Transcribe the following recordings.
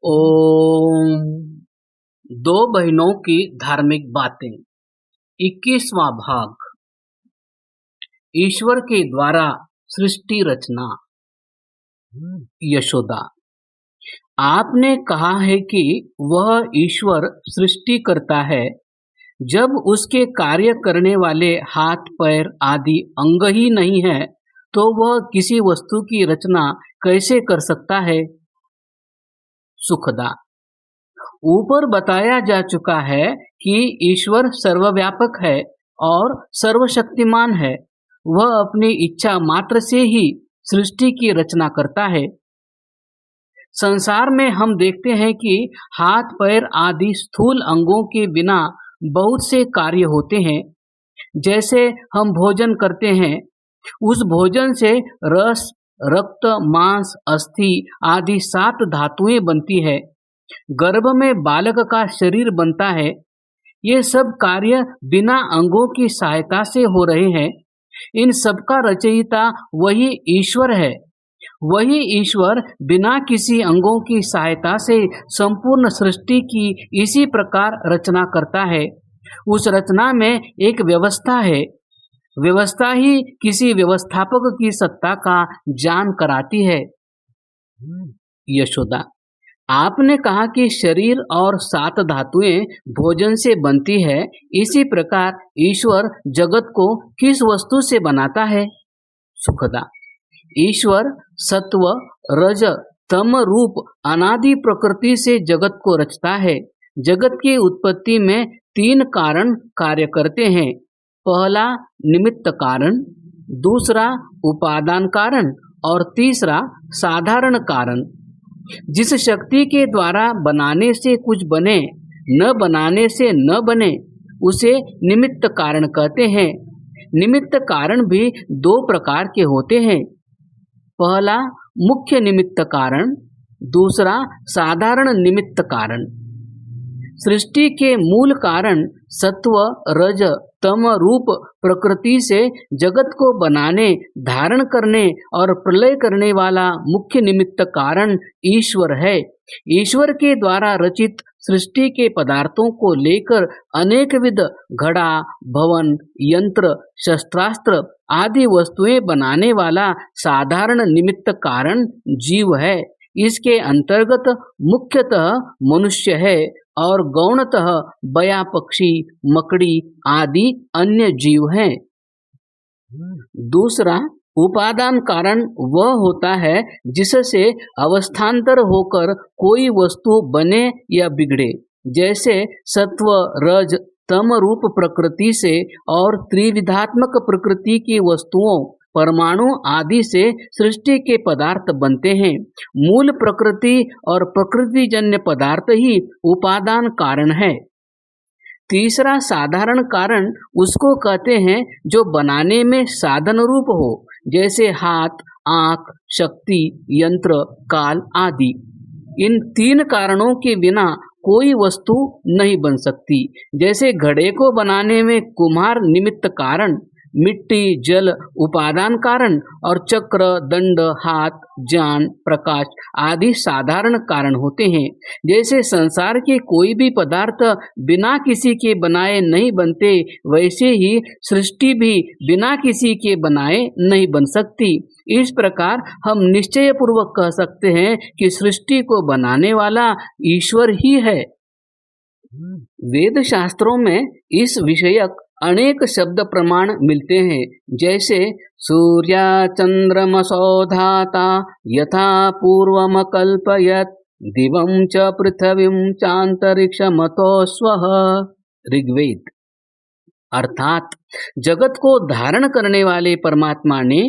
ओम। दो बहनों की धार्मिक बातें। 21वां भाग। ईश्वर के द्वारा सृष्टि रचना। यशोदा, आपने कहा है कि वह ईश्वर सृष्टि करता है जब उसके कार्य करने वाले हाथ पैर आदि अंग ही नहीं है तो वह किसी वस्तु की रचना कैसे कर सकता है। सुखदा, ऊपर बताया जा चुका है कि ईश्वर सर्वव्यापक है और सर्वशक्तिमान है। वह अपनी इच्छा मात्र से ही सृष्टि की रचना करता है। संसार में हम देखते हैं कि हाथ पैर आदि स्थूल अंगों के बिना बहुत से कार्य होते हैं। जैसे हम भोजन करते हैं, उस भोजन से रस, रक्त, मांस, अस्थि आदि 7 धातुएं बनती है। गर्भ में बालक का शरीर बनता है। ये सब कार्य बिना अंगों की सहायता से हो रहे हैं। इन सब का रचयिता वही ईश्वर है। वही ईश्वर बिना किसी अंगों की सहायता से संपूर्ण सृष्टि की इसी प्रकार रचना करता है। उस रचना में एक व्यवस्था है। व्यवस्था ही किसी व्यवस्थापक की सत्ता का ज्ञान कराती है। यशोदा, आपने कहा कि शरीर और 7 धातुएं भोजन से बनती है। इसी प्रकार ईश्वर जगत को किस वस्तु से बनाता है। सुखदा, ईश्वर सत्व, रज, तम रूप अनादि प्रकृति से जगत को रचता है। जगत की उत्पत्ति में 3 कारण कार्य करते हैं। पहला निमित्त कारण, दूसरा उपादान कारण और तीसरा साधारण कारण। जिस शक्ति के द्वारा बनाने से कुछ बने, न बनाने से न बने, उसे निमित्त कारण कहते हैं। निमित्त कारण भी 2 प्रकार के होते हैं। पहला मुख्य निमित्त कारण, दूसरा साधारण निमित्त कारण। सृष्टि के मूल कारण सत्व, रज, तम रूप प्रकृति से जगत को बनाने, धारण करने और प्रलय करने वाला मुख्य निमित्त कारण ईश्वर है। ईश्वर के द्वारा रचित सृष्टि के पदार्थों को लेकर अनेकविध घड़ा, भवन, यंत्र, शस्त्रास्त्र आदि वस्तुएं बनाने वाला साधारण निमित्त कारण जीव है। इसके अंतर्गत मुख्यतः मनुष्य है और गौणतः बया, पक्षी, मकड़ी आदि अन्य जीव हैं। दूसरा उपादान कारण वह होता है जिससे अवस्थान्तर होकर कोई वस्तु बने या बिगड़े। जैसे सत्व, रज, तम रूप प्रकृति से और त्रिविधात्मक प्रकृति की वस्तुओं, परमाणु आदि से सृष्टि के पदार्थ बनते हैं। मूल प्रकृति और प्रकृतिजन्य पदार्थ ही उपादान कारण है। तीसरा साधारण कारण उसको कहते हैं जो बनाने में साधन रूप हो, जैसे हाथ, आंख, शक्ति, यंत्र, काल आदि। इन 3 कारणों के बिना कोई वस्तु नहीं बन सकती। जैसे घड़े को बनाने में कुम्हार निमित्त कारण, मिट्टी, जल उपादान कारण और चक्र, दंड, हाथ, ज्ञान, प्रकाश आदि साधारण कारण होते हैं। जैसे संसार के कोई भी पदार्थ बिना किसी के बनाए नहीं बनते, वैसे ही सृष्टि भी बिना किसी के बनाए नहीं बन सकती। इस प्रकार हम निश्चय पूर्वक कह सकते हैं कि सृष्टि को बनाने वाला ईश्वर ही है। वेद शास्त्रों में इस विषयक अनेक शब्द प्रमाण मिलते हैं। जैसे सूर्या चंद्रमसो धाता यथा पूर्वमकल्पयत् दिवं च पृथ्वीं चांतरिक्षमतो स्वः। ऋग्वेद। अर्थात जगत को धारण करने वाले परमात्मा ने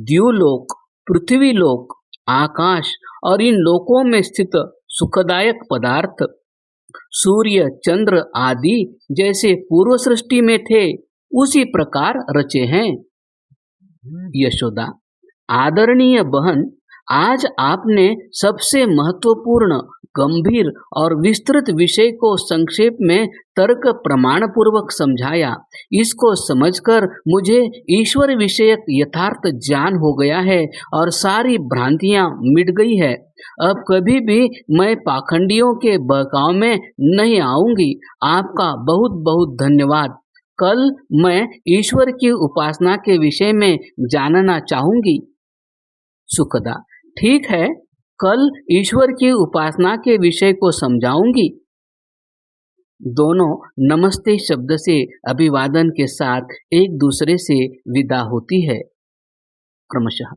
द्युलोक, पृथ्वीलोक, आकाश और इन लोकों में स्थित सुखदायक पदार्थ सूर्य, चंद्र आदि जैसे पूर्व सृष्टि में थे उसी प्रकार रचे हैं। यशोदा, आदरणीय बहन, आज आपने सबसे महत्वपूर्ण, गंभीर और विस्तृत विषय को संक्षेप में तर्क प्रमाण पूर्वक समझाया। इसको समझकर मुझे ईश्वर विषयक यथार्थ ज्ञान हो गया है और सारी भ्रांतियां मिट गई है। अब कभी भी मैं पाखंडियों के बहकाव में नहीं आऊंगी। आपका बहुत बहुत धन्यवाद। कल मैं ईश्वर की उपासना के विषय में जानना चाहूंगी। सुखदा, ठीक है, कल ईश्वर की उपासना के विषय को समझाऊंगी। दोनों नमस्ते शब्द से अभिवादन के साथ एक दूसरे से विदा होती है क्रमशः।